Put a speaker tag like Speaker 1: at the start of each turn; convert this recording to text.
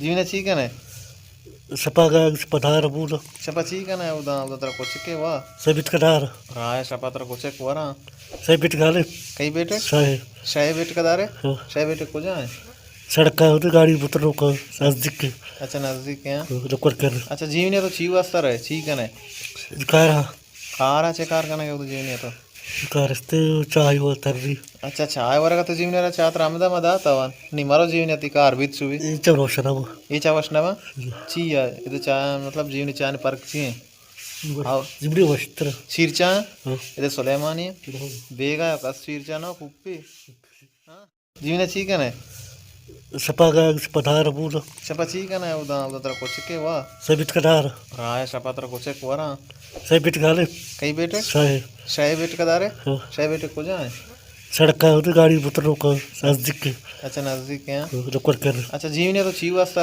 Speaker 1: Jimine chikane.
Speaker 2: Sapaga spadara buda.
Speaker 1: Shapa chikane uda uda tera kochike wa.
Speaker 2: Sabit kadar.
Speaker 1: Raya shapa tera kochek wara.
Speaker 2: Sabit gale.
Speaker 1: कई बेटे
Speaker 2: Sahe.
Speaker 1: शाही बेटे कदारे
Speaker 2: हाँ।
Speaker 1: शाही बेटे को जाए
Speaker 2: सड़क का होते गाड़ी पुत्रों का नजदीक के
Speaker 1: अच्छा नजदीक है
Speaker 2: रिकॉर्ड कर
Speaker 1: अच्छा जीवने तो ची वास्ता रहे ची कने
Speaker 2: कार हाँ
Speaker 1: कार आचे कार कने के तो जीवने तो
Speaker 2: कार रस्ते चाय वो तर रही
Speaker 1: अच्छा चाय वरगा तो जीवने रा चात रामदा मदा तवन नि मारो जीवने ती कार बीत सुबी
Speaker 2: ये चलो रोशन वो
Speaker 1: ये चावश नवा ची या ಇದು ಚಾ मतलब जीवने चाने परक ची आओ
Speaker 2: जिबड़ी वस्त्र
Speaker 1: शीरचा
Speaker 2: हाँ
Speaker 1: ಇದು ಸುಲೈಮಾನಿ ಬೇಗ ಕಸ್ शीरचा ಕುಪ್ಪಿ जीवने ची कने
Speaker 2: सपागा spadara buda.
Speaker 1: ಶಪ ची कने उदा उदा तरा कोचके वा
Speaker 2: Sabit kadar.
Speaker 1: राय शपा तरा कोचक वरा
Speaker 2: Sabit gale.
Speaker 1: कई बेटे
Speaker 2: साहे.
Speaker 1: शाही बेटे कदारे
Speaker 2: हाँ।
Speaker 1: शाही बेटे को जाए
Speaker 2: सड़क का होते गाड़ी पुत्रों का नजदीक के
Speaker 1: अच्छा नजदीक है
Speaker 2: रिकॉर्ड कर
Speaker 1: अच्छा जीवने तो ची वास्ता